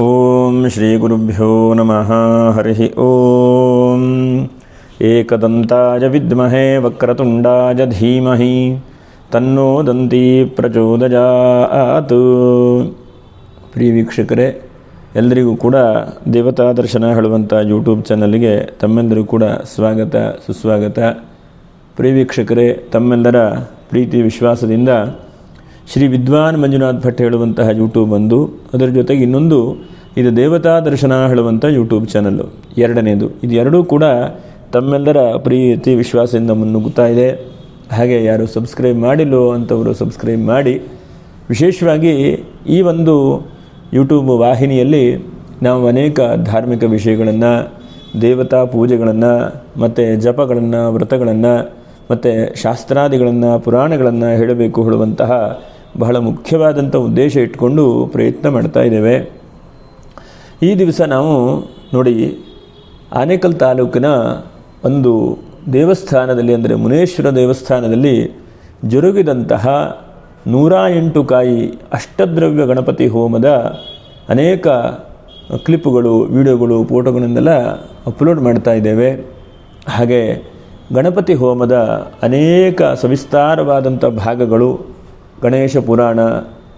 ಓಂ ಶ್ರೀ ಗುರುಭ್ಯೋ ನಮಃ. ಹರಿ ಓಂ. ಏಕದಂತಾಯ ವಿದ್ಮಹೇ ವಕ್ರತುಂಡಾಯ ಧೀಮಹಿ ತನ್ನೋ ದಂತಿ ಪ್ರಚೋದಯಾತ್. ಪ್ರಿಯ ವೀಕ್ಷಕರೇ, ಎಲ್ಲರಿಗೂ ಕೂಡ ದೇವತಾ ದರ್ಶನ ಹೇಳುವಂಥ ಯೂಟ್ಯೂಬ್ ಚಾನಲ್ಗೆ ತಮ್ಮೆಲ್ಲರಿಗೂ ಕೂಡ ಸ್ವಾಗತ ಸುಸ್ವಾಗತ. ಪ್ರಿಯ ವೀಕ್ಷಕರೇ, ತಮ್ಮೆಲ್ಲರ ಪ್ರೀತಿ ವಿಶ್ವಾಸದಿಂದ ಶ್ರೀ ವಿದ್ವಾನ್ ಮಂಜುನಾಥ್ ಭಟ್ ಹೇಳುವಂತಹ ಯೂಟ್ಯೂಬ್ ಒಂದು, ಅದರ ಜೊತೆಗೆ ಇನ್ನೊಂದು ಇದು ದೇವತಾ ದರ್ಶನ ಹೇಳುವಂಥ ಯೂಟ್ಯೂಬ್ ಚಾನಲ್ಲು ಎರಡನೇದು. ಇದು ಎರಡೂ ಕೂಡ ತಮ್ಮೆಲ್ಲರ ಪ್ರೀತಿ ವಿಶ್ವಾಸದಿಂದ ಮುನ್ನುಗ್ಗುತ್ತಾ ಇದೆ. ಹಾಗೆ ಯಾರು ಸಬ್ಸ್ಕ್ರೈಬ್ ಮಾಡಿಲ್ಲೋ ಅಂಥವರು ಸಬ್ಸ್ಕ್ರೈಬ್ ಮಾಡಿ. ವಿಶೇಷವಾಗಿ ಈ ಒಂದು ಯೂಟ್ಯೂಬ್ ವಾಹಿನಿಯಲ್ಲಿ ನಾವು ಅನೇಕ ಧಾರ್ಮಿಕ ವಿಷಯಗಳನ್ನು, ದೇವತಾ ಪೂಜೆಗಳನ್ನು, ಮತ್ತು ಜಪಗಳನ್ನು, ವ್ರತಗಳನ್ನು, ಮತ್ತು ಶಾಸ್ತ್ರಾದಿಗಳನ್ನು, ಪುರಾಣಗಳನ್ನು ಹೇಳಬೇಕು ಹೇಳುವಂತಹ ಬಹಳ ಮುಖ್ಯವಾದಂಥ ಉದ್ದೇಶ ಇಟ್ಕೊಂಡು ಪ್ರಯತ್ನ ಮಾಡ್ತಾ ಇದ್ದೇವೆ. ಈ ದಿವಸ ನಾವು ನೋಡಿ, ಆನೇಕಲ್ ತಾಲೂಕಿನ ಒಂದು ದೇವಸ್ಥಾನದಲ್ಲಿ, ಅಂದರೆ ಮುನೇಶ್ವರ ದೇವಸ್ಥಾನದಲ್ಲಿ ಜರುಗಿದಂತಹ 108 ಕಾಯಿ ಅಷ್ಟದ್ರವ್ಯ ಗಣಪತಿ ಹೋಮದ ಅನೇಕ ಕ್ಲಿಪ್ಪುಗಳು, ವಿಡಿಯೋಗಳು, ಫೋಟೋಗಳನ್ನೆಲ್ಲ ಅಪ್ಲೋಡ್ ಮಾಡ್ತಾ ಇದ್ದೇವೆ. ಹಾಗೆ ಗಣಪತಿ ಹೋಮದ ಅನೇಕ ಸವಿಸ್ತಾರವಾದಂಥ ಭಾಗಗಳು, ಗಣೇಶ ಪುರಾಣ,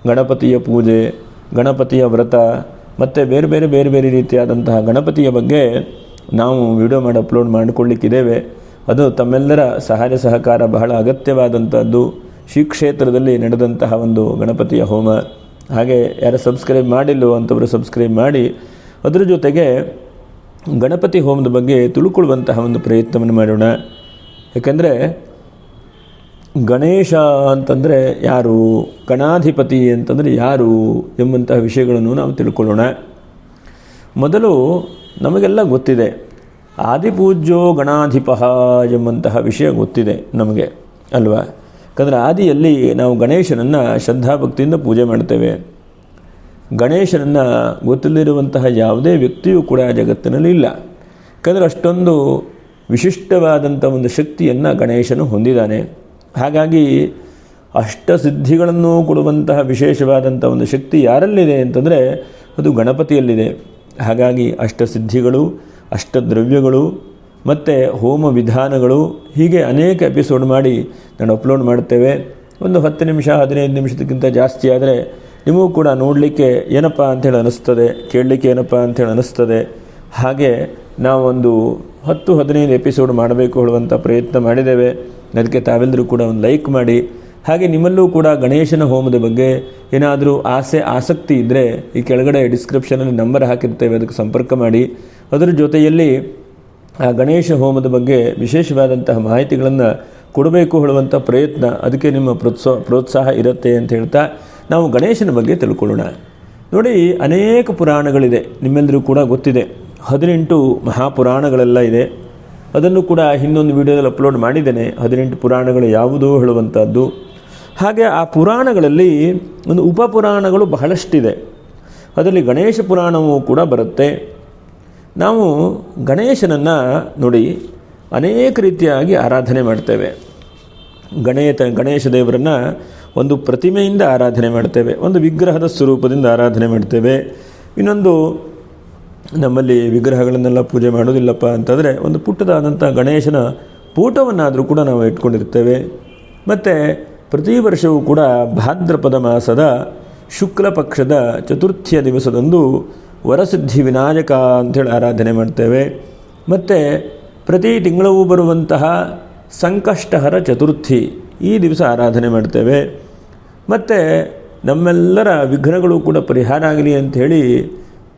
ಗಣಪತಿಯ ಪೂಜೆ, ಗಣಪತಿಯ ವ್ರತ, ಮತ್ತು ಬೇರೆ ಬೇರೆ ರೀತಿಯಾದಂತಹ ಗಣಪತಿಯ ಬಗ್ಗೆ ನಾವು ವಿಡಿಯೋ ಮಾಡಿ ಅಪ್ಲೋಡ್ ಮಾಡಿಕೊಳ್ಳಿಕ್ಕಿದ್ದೇವೆ. ಅದು ತಮ್ಮೆಲ್ಲರ ಸಹಾಯ ಸಹಕಾರ ಬಹಳ ಅಗತ್ಯವಾದಂಥದ್ದು. ಶ್ರೀ ಕ್ಷೇತ್ರದಲ್ಲಿ ನಡೆದಂತಹ ಒಂದು ಗಣಪತಿಯ ಹೋಮ. ಹಾಗೆ ಯಾರು ಸಬ್ಸ್ಕ್ರೈಬ್ ಮಾಡಿಲ್ಲೋ ಅಂಥವರು ಸಬ್ಸ್ಕ್ರೈಬ್ ಮಾಡಿ. ಅದರ ಜೊತೆಗೆ ಗಣಪತಿ ಹೋಮದ ಬಗ್ಗೆ ತಿಳ್ಕೊಳ್ಳುವಂತಹ ಒಂದು ಪ್ರಯತ್ನವನ್ನು ಮಾಡೋಣ. ಯಾಕೆಂದರೆ ಗಣೇಶ ಅಂತಂದರೆ ಯಾರು, ಗಣಾಧಿಪತಿ ಅಂತಂದರೆ ಯಾರು ಎಂಬಂತಹ ವಿಷಯಗಳನ್ನು ನಾವು ತಿಳ್ಕೊಳ್ಳೋಣ. ಮೊದಲು ನಮಗೆಲ್ಲ ಗೊತ್ತಿದೆ, ಆದಿಪೂಜ್ಯೋ ಗಣಾಧಿಪ ಎಂಬಂತಹ ವಿಷಯ ಗೊತ್ತಿದೆ ನಮಗೆ ಅಲ್ವಾ. ಯಾಕಂದರೆ ಆದಿಯಲ್ಲಿ ನಾವು ಗಣೇಶನನ್ನು ಶ್ರದ್ಧಾಭಕ್ತಿಯಿಂದ ಪೂಜೆ ಮಾಡ್ತೇವೆ. ಗಣೇಶನನ್ನು ಗೊತ್ತಿಲ್ಲದಿರುವಂತಹ ಯಾವುದೇ ವ್ಯಕ್ತಿಯೂ ಕೂಡ ಜಗತ್ತಿನಲ್ಲಿ ಇಲ್ಲ. ಯಾಕಂದರೆ ಅಷ್ಟೊಂದು ವಿಶಿಷ್ಟವಾದಂಥ ಒಂದು ಶಕ್ತಿಯನ್ನು ಗಣೇಶನು ಹೊಂದಿದ್ದಾನೆ. ಹಾಗಾಗಿ ಅಷ್ಟಸಿದ್ಧಿಗಳನ್ನು ಕೊಡುವಂತಹ ವಿಶೇಷವಾದಂಥ ಒಂದು ಶಕ್ತಿ ಯಾರಲ್ಲಿದೆ ಅಂತಂದರೆ ಅದು ಗಣಪತಿಯಲ್ಲಿದೆ. ಹಾಗಾಗಿ ಅಷ್ಟಸಿದ್ಧಿಗಳು, ಅಷ್ಟದ್ರವ್ಯಗಳು, ಮತ್ತು ಹೋಮ ವಿಧಾನಗಳು, ಹೀಗೆ ಅನೇಕ ಎಪಿಸೋಡ್ ಮಾಡಿ ನಾನು ಅಪ್ಲೋಡ್ ಮಾಡ್ತೇವೆ. ಒಂದು 10 ನಿಮಿಷ 15 ನಿಮಿಷದಕ್ಕಿಂತ ಜಾಸ್ತಿ ಆದರೆ ನಿಮಗೂ ಕೂಡ ನೋಡಲಿಕ್ಕೆ ಏನಪ್ಪ ಅಂಥೇಳಿ ಅನ್ನಿಸ್ತದೆ, ಕೇಳಲಿಕ್ಕೆ ಏನಪ್ಪ ಅಂಥೇಳಿ ಅನ್ನಿಸ್ತದೆ. ಹಾಗೆ ನಾವೊಂದು 10-15 ಎಪಿಸೋಡ್ ಮಾಡಬೇಕು ಹೇಳುವಂಥ ಪ್ರಯತ್ನ ಮಾಡಿದ್ದೇವೆ. ಅದಕ್ಕೆ ತಾವೆಲ್ಲರೂ ಕೂಡ ಒಂದು ಲೈಕ್ ಮಾಡಿ. ಹಾಗೆ ನಿಮ್ಮಲ್ಲೂ ಕೂಡ ಗಣೇಶನ ಹೋಮದ ಬಗ್ಗೆ ಏನಾದರೂ ಆಸಕ್ತಿ ಇದ್ದರೆ ಈ ಕೆಳಗಡೆ ಡಿಸ್ಕ್ರಿಪ್ಷನಲ್ಲಿ ನಂಬರ್ ಹಾಕಿರ್ತೇವೆ, ಅದಕ್ಕೆ ಸಂಪರ್ಕ ಮಾಡಿ. ಅದರ ಜೊತೆಯಲ್ಲಿ ಆ ಗಣೇಶ ಹೋಮದ ಬಗ್ಗೆ ವಿಶೇಷವಾದಂತಹ ಮಾಹಿತಿಗಳನ್ನು ಕೊಡಬೇಕು ಹೇಳುವಂಥ ಪ್ರಯತ್ನ, ಅದಕ್ಕೆ ನಿಮ್ಮ ಪ್ರೋತ್ಸಾಹ ಇರುತ್ತೆ ಅಂತ ಹೇಳ್ತಾ ನಾವು ಗಣೇಶನ ಬಗ್ಗೆ ತಿಳ್ಕೊಳ್ಳೋಣ. ನೋಡಿ, ಅನೇಕ ಪುರಾಣಗಳಿದೆ, ನಿಮ್ಮೆಲ್ಲರೂ ಕೂಡ ಗೊತ್ತಿದೆ. 18 ಮಹಾಪುರಾಣಗಳೆಲ್ಲ ಇದೆ. ಅದನ್ನು ಕೂಡ ಇನ್ನೊಂದು ವಿಡಿಯೋದಲ್ಲಿ ಅಪ್ಲೋಡ್ ಮಾಡಿದ್ದೇನೆ, 18 ಪುರಾಣಗಳು ಯಾವುದು ಹೇಳುವಂಥದ್ದು. ಹಾಗೆ ಆ ಪುರಾಣಗಳಲ್ಲಿ ಒಂದು ಉಪಪುರಾಣಗಳು ಬಹಳಷ್ಟಿದೆ. ಅದರಲ್ಲಿ ಗಣೇಶ ಪುರಾಣವೂ ಕೂಡ ಬರುತ್ತೆ. ನಾವು ಗಣೇಶನನ್ನು ನೋಡಿ ಅನೇಕ ರೀತಿಯಾಗಿ ಆರಾಧನೆ ಮಾಡ್ತೇವೆ. ಗಣೇಶ ದೇವರನ್ನು ಒಂದು ಪ್ರತಿಮೆಯಿಂದ ಆರಾಧನೆ ಮಾಡ್ತೇವೆ, ಒಂದು ವಿಗ್ರಹದ ಸ್ವರೂಪದಿಂದ ಆರಾಧನೆ ಮಾಡ್ತೇವೆ. ಇನ್ನೊಂದು, ನಮ್ಮಲ್ಲಿ ವಿಗ್ರಹಗಳನ್ನೆಲ್ಲ ಪೂಜೆ ಮಾಡೋದಿಲ್ಲಪ್ಪ ಅಂತಂದರೆ ಒಂದು ಪುಟ್ಟದಾದಂಥ ಗಣೇಶನ ಫೋಟೋವನ್ನಾದರೂ ಕೂಡ ನಾವು ಇಟ್ಕೊಂಡಿರ್ತೇವೆ. ಮತ್ತು ಪ್ರತಿ ವರ್ಷವೂ ಕೂಡ ಭಾದ್ರಪದ ಮಾಸದ ಶುಕ್ಲ ಪಕ್ಷದ ಚತುರ್ಥಿಯ ದಿವಸದಂದು ವರಸಿದ್ಧಿ ವಿನಾಯಕ ಅಂಥೇಳಿ ಆರಾಧನೆ ಮಾಡ್ತೇವೆ. ಮತ್ತು ಪ್ರತಿ ತಿಂಗಳೂ ಬರುವಂತಹ ಸಂಕಷ್ಟಹರ ಚತುರ್ಥಿ ಈ ದಿವಸ ಆರಾಧನೆ ಮಾಡ್ತೇವೆ. ಮತ್ತು ನಮ್ಮೆಲ್ಲರ ವಿಘ್ನಗಳು ಕೂಡ ಪರಿಹಾರ ಆಗಲಿ ಅಂಥೇಳಿ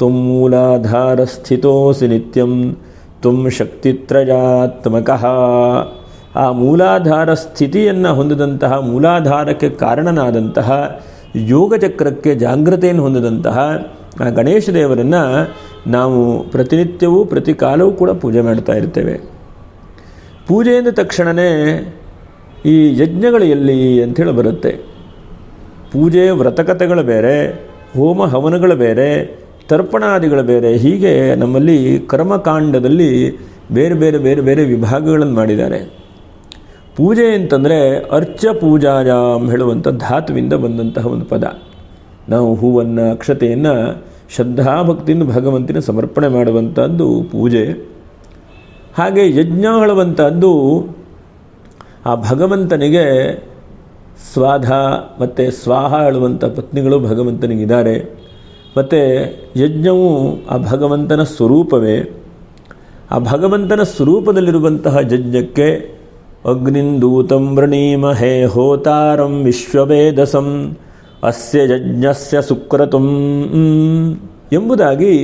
ತ್ವಂ ಮೂಲಾಧಾರ ಸ್ಥಿತೋಸಿ ನಿತ್ಯಂ ತ್ವಂ ಶಕ್ತಿತ್ರಯಾತ್ಮಕಃ. ಆ ಮೂಲಾಧಾರ ಸ್ಥಿತಿಯನ್ನು ಹೊಂದಿದಂತಹ, ಮೂಲಾಧಾರಕ್ಕೆ ಕಾರಣನಾದಂತಹ, ಯೋಗಚಕ್ರಕ್ಕೆ ಜಾಗೃತೆಯನ್ನು ಹೊಂದಿದಂತಹ ಆ ಗಣೇಶ ದೇವರನ್ನು ನಾವು ಪ್ರತಿನಿತ್ಯವೂ ಪ್ರತಿ ಕಾಲವೂ ಕೂಡ ಪೂಜೆ ಮಾಡ್ತಾ ಇರ್ತೇವೆ. ಪೂಜೆ ಎಂದ ತಕ್ಷಣವೇ ಈ ಯಜ್ಞಗಳು ಎಲ್ಲಿ ಅಂಥೇಳಿ ಬರುತ್ತೆ. ಪೂಜೆ ವ್ರತಕಥೆಗಳು ಬೇರೆ, ಹೋಮ ಹವನಗಳು ಬೇರೆ, ತರ್ಪಣಾದಿಗಳು ಬೇರೆ. ಹೀಗೆ ನಮ್ಮಲ್ಲಿ ಕರ್ಮಕಾಂಡದಲ್ಲಿ ಬೇರೆ ವಿಭಾಗಗಳನ್ನು ಮಾಡಿದ್ದಾರೆ. ಪೂಜೆ ಅಂತಂದರೆ ಅರ್ಚ ಪೂಜಾಯಾಮ್ ಹೇಳುವಂಥ ಧಾತುವಿಂದ ಬಂದಂತಹ ಒಂದು ಪದ. ನಾವು ಹೂವನ್ನು, ಅಕ್ಷತೆಯನ್ನು ಶ್ರದ್ಧಾಭಕ್ತಿಯಿಂದ ಭಗವಂತನ ಸಮರ್ಪಣೆ ಮಾಡುವಂಥದ್ದು ಪೂಜೆ. ಹಾಗೆ ಯಜ್ಞ ಹೇಳುವಂಥದ್ದು ಆ ಭಗವಂತನಿಗೆ ಸ್ವಾಧ ಮತ್ತು ಸ್ವಾಹ ಹೇಳುವಂಥ ಪತ್ನಿಗಳು ಭಗವಂತನಿಗಿದ್ದಾರೆ. ಮತ್ತು ಯಜ್ಞವು ಆ ಭಗವಂತನ ಸ್ವರೂಪವೇ. ಆ ಭಗವಂತನ ಸ್ವರೂಪದಲ್ಲಿರುವಂತಹ ಯಜ್ಞಕ್ಕೆ ಅಗ್ನಿಂದೂತಂ ವೃಣೀಮಹೇ ಹೋತಾರಂ ವಿಶ್ವವೇದಸಂ ಅಸ್ಯ ಯಜ್ಞಸ್ಯ ಸುಕ್ರತುಂ ಎಂಬುದಾಗಿ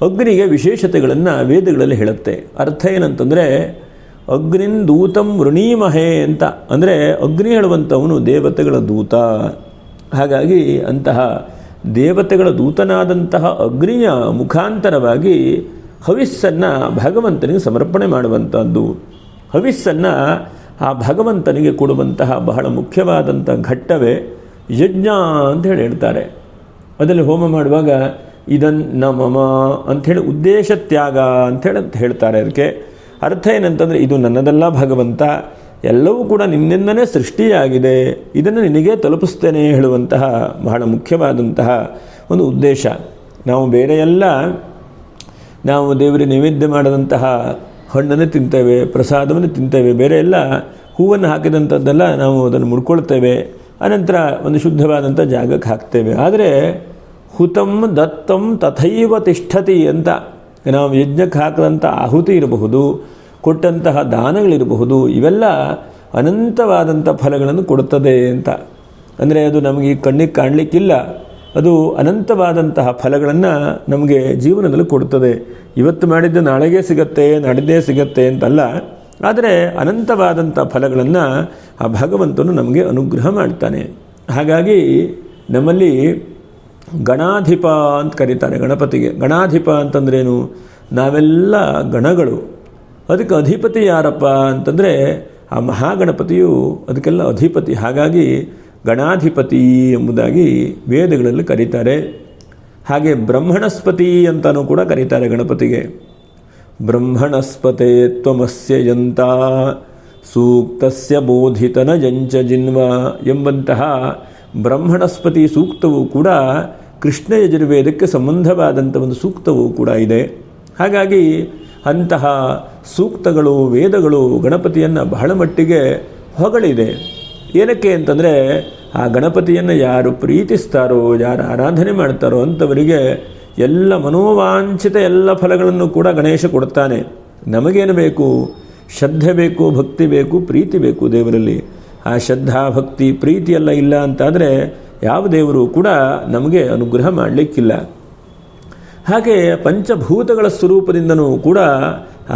ಅಗ್ನಿಗೆ ವಿಶೇಷತೆಗಳನ್ನು ವೇದಗಳಲ್ಲಿ ಹೇಳುತ್ತೆ. ಅರ್ಥ ಏನಂತಂದರೆ ಅಗ್ನಿಂದೂತಂ ವೃಣೀಮಹೇ ಅಂತ ಅಂದರೆ ಅಗ್ನಿ ಹೇಳುವಂಥವನು ದೇವತೆಗಳ ದೂತ. ಹಾಗಾಗಿ ಅಂತಹ ದೇವತೆಗಳ ದೂತನಾದಂತಹ ಅಗ್ನಿಯ ಮುಖಾಂತರವಾಗಿ ಹವಿಸ್ಸನ್ನು ಭಗವಂತನಿಗೆ ಸಮರ್ಪಣೆ ಮಾಡುವಂಥದ್ದು. ಹವಿಸ್ಸನ್ನು ಆ ಭಗವಂತನಿಗೆ ಕೊಡುವಂತಹ ಬಹಳ ಮುಖ್ಯವಾದಂಥ ಘಟ್ಟವೇ ಯಜ್ಞ ಅಂತ ಹೇಳ್ತಾರೆ. ಅದರಲ್ಲಿ ಹೋಮ ಮಾಡುವಾಗ ಇದನ್ನ ಮಮ ಅಂಥೇಳಿ ಉದ್ದೇಶ ತ್ಯಾಗ ಅಂಥೇಳಿ ಹೇಳ್ತಾರೆ. ಅದಕ್ಕೆ ಅರ್ಥ ಏನಂತಂದರೆ ಇದು ನನ್ನದಲ್ಲ ಭಗವಂತ, ಎಲ್ಲವೂ ಕೂಡ ನಿನ್ನಿಂದನೇ ಸೃಷ್ಟಿಯಾಗಿದೆ, ಇದನ್ನು ನಿನಗೆ ತಲುಪಿಸ್ತೇನೆ ಹೇಳುವಂತಹ ಬಹಳ ಮುಖ್ಯವಾದಂತಹ ಒಂದು ಉದ್ದೇಶ. ನಾವು ಬೇರೆ ಎಲ್ಲ ನಾವು ದೇವರಿಗೆ ನೈವೇದ್ಯ ಮಾಡಿದಂತಹ ಹಣ್ಣನ್ನು ತಿಂತೇವೆ, ಪ್ರಸಾದವನ್ನು ತಿಂತೇವೆ, ಬೇರೆ ಎಲ್ಲ ಹೂವನ್ನು ಹಾಕಿದಂಥದ್ದೆಲ್ಲ ನಾವು ಅದನ್ನು ಮುಡ್ಕೊಳ್ತೇವೆ, ಅನಂತರ ಒಂದು ಶುದ್ಧವಾದಂಥ ಜಾಗಕ್ಕೆ ಹಾಕ್ತೇವೆ. ಆದರೆ ಹುತಂ ದತ್ತಂ ತಥೈವ ತಿಷ್ಠತಿ ಅಂತ ನಾವು ಯಜ್ಞಕ್ಕೆ ಹಾಕಿದಂಥ ಆಹುತಿ ಇರಬಹುದು, ಕೊಟ್ಟಂತಹ ದಾನಗಳಿರಬಹುದು, ಇವೆಲ್ಲ ಅನಂತವಾದಂಥ ಫಲಗಳನ್ನು ಕೊಡುತ್ತದೆ ಅಂತ. ಅಂದರೆ ಅದು ನಮಗೆ ಕಣ್ಣಿಗೆ ಕಾಣಲಿಕ್ಕಿಲ್ಲ, ಅದು ಅನಂತವಾದಂತಹ ಫಲಗಳನ್ನು ನಮಗೆ ಜೀವನದಲ್ಲಿ ಕೊಡುತ್ತದೆ. ಇವತ್ತು ಮಾಡಿದ್ದು ನಾಳೆಗೆ ಸಿಗತ್ತೆ, ನಾಡಿದ್ದೇ ಸಿಗತ್ತೆ ಅಂತಲ್ಲ, ಆದರೆ ಅನಂತವಾದಂಥ ಫಲಗಳನ್ನು ಆ ಭಗವಂತನು ನಮಗೆ ಅನುಗ್ರಹ ಮಾಡ್ತಾನೆ. ಹಾಗಾಗಿ ನಮ್ಮಲ್ಲಿ ಗಣಾಧಿಪ ಅಂತ ಕರೀತಾರೆ ಗಣಪತಿಗೆ. ಗಣಾಧಿಪ ಅಂತಂದ್ರೇನು? ನಾವೆಲ್ಲ ಗಣಗಳು, ಅದಕ್ಕೆ ಅಧಿಪತಿ ಯಾರಪ್ಪ ಅಂತಂದರೆ ಆ ಮಹಾಗಣಪತಿಯು ಅದಕ್ಕೆಲ್ಲ ಅಧಿಪತಿ. ಹಾಗಾಗಿ ಗಣಾಧಿಪತಿ ಎಂಬುದಾಗಿ ವೇದಗಳಲ್ಲಿ ಕರೀತಾರೆ. ಹಾಗೆ ಬ್ರಹ್ಮಣಸ್ಪತಿ ಅಂತಲೂ ಕೂಡ ಕರೀತಾರೆ ಗಣಪತಿಗೆ. ಬ್ರಹ್ಮಣಸ್ಪತೆ ತ್ವಮಸ್ಯ ಯಂತ ಸೂಕ್ತಸ್ಯ ಬೋಧಿತನ ಯಂಚ ಜಿನ್ವ ಎಂಬಂತಹ ಬ್ರಹ್ಮಣಸ್ಪತಿ ಸೂಕ್ತವು ಕೂಡ ಕೃಷ್ಣ ಯಜುರ್ವೇದಕ್ಕೆ ಸಂಬಂಧವಾದಂಥ ಒಂದು ಸೂಕ್ತವೂ ಕೂಡ ಇದೆ. ಹಾಗಾಗಿ ಅಂತಹ ಸೂಕ್ತಗಳು, ವೇದಗಳು ಗಣಪತಿಯನ್ನು ಬಹಳ ಮಟ್ಟಿಗೆ ಹೊಗಳಿದೆ. ಏನಕ್ಕೆ ಅಂತಂದರೆ ಆ ಗಣಪತಿಯನ್ನು ಯಾರು ಪ್ರೀತಿಸ್ತಾರೋ, ಯಾರು ಆರಾಧನೆ ಮಾಡ್ತಾರೋ ಅಂಥವರಿಗೆ ಎಲ್ಲ ಮನೋವಾಂಛಿತ ಎಲ್ಲ ಫಲಗಳನ್ನು ಕೂಡ ಗಣೇಶ ಕೊಡ್ತಾನೆ. ನಮಗೇನು ಬೇಕು? ಶ್ರದ್ಧೆ ಬೇಕು, ಭಕ್ತಿ ಬೇಕು, ಪ್ರೀತಿ ಬೇಕು ದೇವರಲ್ಲಿ. ಆ ಶ್ರದ್ಧಾ ಭಕ್ತಿ ಪ್ರೀತಿಯೆಲ್ಲ ಇಲ್ಲ ಅಂತಾದರೆ ಯಾವ ದೇವರು ಕೂಡ ನಮಗೆ ಅನುಗ್ರಹ ಮಾಡಲಿಕ್ಕಿಲ್ಲ. ಹಾಗೆ ಪಂಚಭೂತಗಳ ಸ್ವರೂಪದಿಂದನೂ ಕೂಡ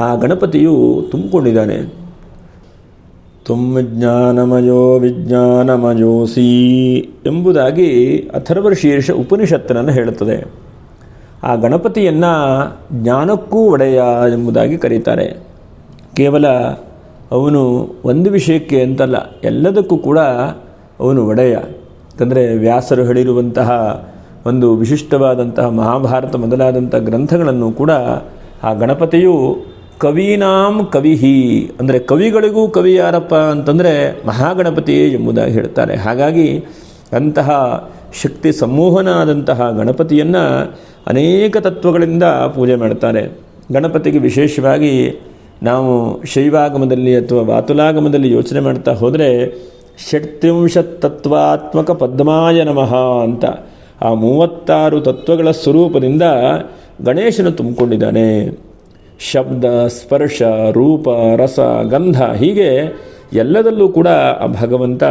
ಆ ಗಣಪತಿಯು ತುಂಬಿಕೊಂಡಿದ್ದಾನೆ. ಜ್ಞಾನಮಯೋ ವಿಜ್ಞಾನಮಯೋಸಿ ಎಂಬುದಾಗಿ ಅಥರ್ವಶೀರ್ಷ ಉಪನಿಷತ್ತನ್ನು ಹೇಳುತ್ತದೆ. ಆ ಗಣಪತಿಯನ್ನು ಜ್ಞಾನಕ್ಕೂ ಒಡೆಯ ಎಂಬುದಾಗಿ ಕರೀತಾರೆ. ಕೇವಲ ಅವನು ಒಂದು ವಿಷಯಕ್ಕೆ ಅಂತಲ್ಲ, ಎಲ್ಲದಕ್ಕೂ ಕೂಡ ಅವನು ಒಡೆಯ. ಯಾಕಂದರೆ ವ್ಯಾಸರು ಹೇಳಿರುವಂತಹ ಒಂದು ವಿಶಿಷ್ಟವಾದಂತಹ ಮಹಾಭಾರತ ಮೊದಲಾದಂಥ ಗ್ರಂಥಗಳನ್ನು ಕೂಡ ಆ ಗಣಪತಿಯು ಕವೀನಾಂ ಕವಿಹಿ ಅಂದರೆ ಕವಿಗಳಿಗೂ ಕವಿ ಯಾರಪ್ಪ ಅಂತಂದರೆ ಮಹಾಗಣಪತಿ ಎಂಬುದಾಗಿ ಹೇಳ್ತಾರೆ. ಹಾಗಾಗಿ ಅಂತಹ ಶಕ್ತಿ ಸಮೂಹನಾದಂತಹ ಗಣಪತಿಯನ್ನು ಅನೇಕ ತತ್ವಗಳಿಂದ ಪೂಜೆ ಮಾಡ್ತಾರೆ. ಗಣಪತಿಗೆ ವಿಶೇಷವಾಗಿ ನಾವು ಶೈವಾಗಮದಲ್ಲಿ ಅಥವಾ ವಾತುಲಾಗಮದಲ್ಲಿ ಯೋಚನೆ ಮಾಡ್ತಾ ಹೋದರೆ ಷಟ್ತ್ರಿಂಶತ್ ತತ್ವಾತ್ಮಕ ಪದ್ಮಾಯ ನಮಃ ಅಂತ ಆ 36 ತತ್ವಗಳ ಸ್ವರೂಪದಿಂದ ಗಣೇಶನು ತುಂಬಿಕೊಂಡಿದ್ದಾನೆ. ಶಬ್ದ, ಸ್ಪರ್ಶ, ರೂಪ, ರಸ, ಗಂಧ ಹೀಗೆ ಎಲ್ಲದಲ್ಲೂ ಕೂಡ ಆ ಭಗವಂತ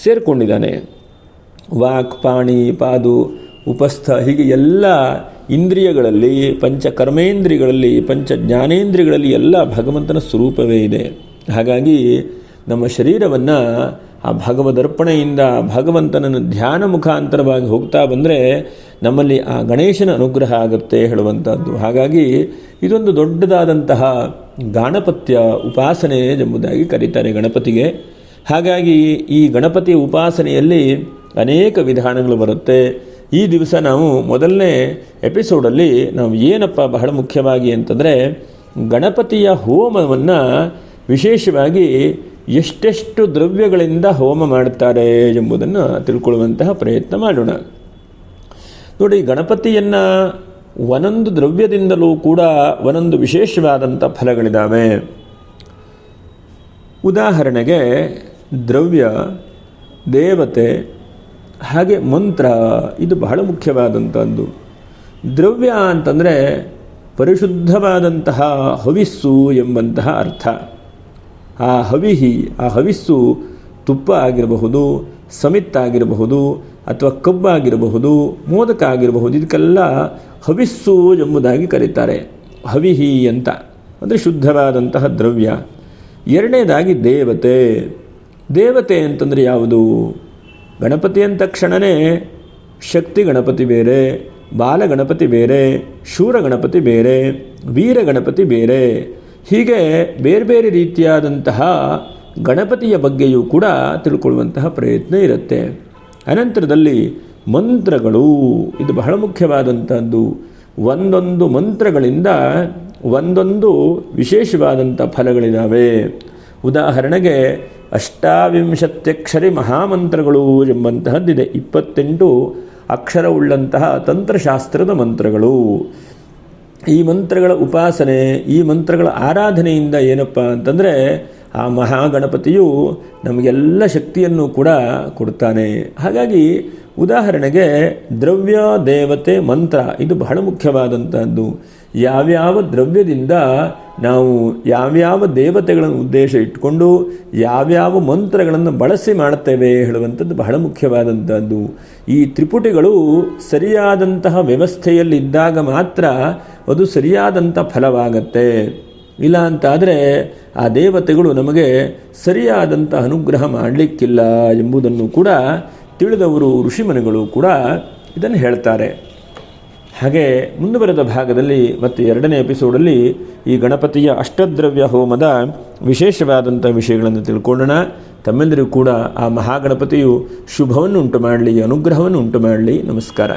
ಸೇರಿಕೊಂಡಿದ್ದಾನೆ. ವಾಕ್, ಪಾಣಿ, ಪಾದು, ಉಪಸ್ಥ ಹೀಗೆ ಎಲ್ಲ ಇಂದ್ರಿಯಗಳಲ್ಲಿ, ಪಂಚಕರ್ಮೇಂದ್ರಿಯಗಳಲ್ಲಿ, ಪಂಚ ಜ್ಞಾನೇಂದ್ರಿಯಗಳಲ್ಲಿ ಎಲ್ಲ ಭಗವಂತನ ಸ್ವರೂಪವೇ ಇದೆ. ಹಾಗಾಗಿ ನಮ್ಮ ಶರೀರವನ್ನು ಆ ಭಗವದರ್ಪಣೆಯಿಂದ ಭಗವಂತನನ್ನು ಧ್ಯಾನ ಮುಖಾಂತರವಾಗಿ ಹೋಗ್ತಾ ಬಂದರೆ ನಮ್ಮಲ್ಲಿ ಆ ಗಣೇಶನ ಅನುಗ್ರಹ ಆಗುತ್ತೆ ಹೇಳುವಂಥದ್ದು. ಹಾಗಾಗಿ ಇದೊಂದು ದೊಡ್ಡದಾದಂತಹ ಗಾಣಪತ್ಯ ಉಪಾಸನೆ ಎಂಬುದಾಗಿ ಕರೀತಾರೆ ಗಣಪತಿಗೆ. ಹಾಗಾಗಿ ಈ ಗಣಪತಿಯ ಉಪಾಸನೆಯಲ್ಲಿ ಅನೇಕ ವಿಧಾನಗಳು ಬರುತ್ತೆ. ಈ ದಿವಸ ನಾವು ಮೊದಲನೇ ಎಪಿಸೋಡಲ್ಲಿ ನಾವು ಏನಪ್ಪ ಬಹಳ ಮುಖ್ಯವಾಗಿ ಅಂತಂದರೆ ಗಣಪತಿಯ ಹೋಮವನ್ನು ವಿಶೇಷವಾಗಿ ಎಷ್ಟೆಷ್ಟು ದ್ರವ್ಯಗಳಿಂದ ಹೋಮ ಮಾಡುತ್ತಾರೆ ಎಂಬುದನ್ನು ತಿಳ್ಕೊಳ್ಳುವಂತಹ ಪ್ರಯತ್ನ ಮಾಡೋಣ. ನೋಡಿ, ಗಣಪತಿಯನ್ನು ಒಂದೊಂದು ದ್ರವ್ಯದಿಂದಲೂ ಕೂಡ ಒಂದೊಂದು ವಿಶೇಷವಾದಂಥ ಫಲಗಳಿದ್ದಾವೆ. ಉದಾಹರಣೆಗೆ ದ್ರವ್ಯ, ದೇವತೆ, ಹಾಗೆ ಮಂತ್ರ, ಇದು ಬಹಳ ಮುಖ್ಯವಾದಂಥದ್ದು. ದ್ರವ್ಯ ಅಂತಂದರೆ ಪರಿಶುದ್ಧವಾದಂತಹ ಹವಿಸ್ಸು ಎಂಬಂತಹ ಅರ್ಥ. ಆ ಹವಿಸ್ಸು ತುಪ್ಪ ಆಗಿರಬಹುದು, ಸಮಿತ್ತಾಗಿರಬಹುದು, ಅಥವಾ ಕಬ್ಬಾಗಿರಬಹುದು, ಮೋದಕ ಆಗಿರಬಹುದು. ಇದಕ್ಕೆಲ್ಲ ಹವಿಸ್ಸು ಎಂಬುದಾಗಿ ಕರೀತಾರೆ. ಹವಿಹಿ ಅಂತ ಅಂದರೆ ಶುದ್ಧವಾದಂತಹ ದ್ರವ್ಯ. ಎರಡನೇದಾಗಿ ದೇವತೆ. ದೇವತೆ ಅಂತಂದರೆ ಯಾವುದು? ಗಣಪತಿ ಅಂದ ತಕ್ಷಣವೇ ಶಕ್ತಿ ಗಣಪತಿ ಬೇರೆ, ಬಾಲಗಣಪತಿ ಬೇರೆ, ಶೂರ ಗಣಪತಿ ಬೇರೆ, ವೀರ ಗಣಪತಿ ಬೇರೆ, ಹೀಗೆ ಬೇರೆ ಬೇರೆ ರೀತಿಯಾದಂತಹ ಗಣಪತಿಯ ಬಗ್ಗೆಯೂ ಕೂಡ ತಿಳ್ಕೊಳ್ಳುವಂತಹ ಪ್ರಯತ್ನ ಇರುತ್ತೆ. ಅನಂತರದಲ್ಲಿ ಮಂತ್ರಗಳು, ಇದು ಬಹಳ ಮುಖ್ಯವಾದಂಥದ್ದು. ಒಂದೊಂದು ಮಂತ್ರಗಳಿಂದ ಒಂದೊಂದು ವಿಶೇಷವಾದಂಥ ಫಲಗಳಿದ್ದಾವೆ. ಉದಾಹರಣೆಗೆ ಅಷ್ಟಾವಿಂಶತ್ಯಕ್ಷರಿ ಮಹಾಮಂತ್ರಗಳು ಎಂಬಂತಹದ್ದಿದೆ. 28 ಅಕ್ಷರವುಳ್ಳಂತಹ ತಂತ್ರಶಾಸ್ತ್ರದ ಮಂತ್ರಗಳು. ಈ ಮಂತ್ರಗಳ ಉಪಾಸನೆ, ಈ ಮಂತ್ರಗಳ ಆರಾಧನೆಯಿಂದ ಏನಪ್ಪ ಅಂತಂದರೆ ಆ ಮಹಾಗಣಪತಿಯು ನಮಗೆಲ್ಲ ಶಕ್ತಿಯನ್ನು ಕೂಡ ಕೊಡ್ತಾನೆ. ಹಾಗಾಗಿ ಉದಾಹರಣೆಗೆ ದ್ರವ್ಯ, ದೇವತೆ, ಮಂತ್ರ ಇದು ಬಹಳ ಮುಖ್ಯವಾದಂಥದ್ದು. ಯಾವ್ಯಾವ ದ್ರವ್ಯದಿಂದ ನಾವು ಯಾವ್ಯಾವ ದೇವತೆಗಳನ್ನು ಉದ್ದೇಶ ಇಟ್ಟುಕೊಂಡು ಯಾವ್ಯಾವ ಮಂತ್ರಗಳನ್ನು ಬಳಸಿ ಮಾಡುತ್ತೇವೆ ಹೇಳುವಂಥದ್ದು ಬಹಳ ಮುಖ್ಯವಾದಂಥದ್ದು. ಈ ತ್ರಿಪುಟಿಗಳು ಸರಿಯಾದಂತಹ ವ್ಯವಸ್ಥೆಯಲ್ಲಿದ್ದಾಗ ಮಾತ್ರ ಅದು ಸರಿಯಾದಂಥ ಫಲವಾಗತ್ತೆ. ಇಲ್ಲ ಅಂತಾದರೆ ಆ ದೇವತೆಗಳು ನಮಗೆ ಸರಿಯಾದಂಥ ಅನುಗ್ರಹ ಮಾಡಲಿಕ್ಕಿಲ್ಲ ಎಂಬುದನ್ನು ಕೂಡ ತಿಳಿದವರು ಋಷಿಮುನಿಗಳು ಕೂಡ ಇದನ್ನು ಹೇಳ್ತಾರೆ. ಹಾಗೆ ಮುಂದುವರೆದ ಭಾಗದಲ್ಲಿ ಮತ್ತು 2ನೇ ಎಪಿಸೋಡಲ್ಲಿ ಈ ಗಣಪತಿಯ ಅಷ್ಟದ್ರವ್ಯ ಹೋಮದ ವಿಶೇಷವಾದಂಥ ವಿಷಯಗಳನ್ನು ತಿಳ್ಕೊಳ್ಳೋಣ. ತಮ್ಮೆಲ್ಲರಿಗೂ ಕೂಡ ಆ ಮಹಾಗಣಪತಿಯು ಶುಭವನ್ನು ಉಂಟು ಮಾಡಲಿ, ಅನುಗ್ರಹವನ್ನು ಉಂಟು ಮಾಡಲಿ. ನಮಸ್ಕಾರ.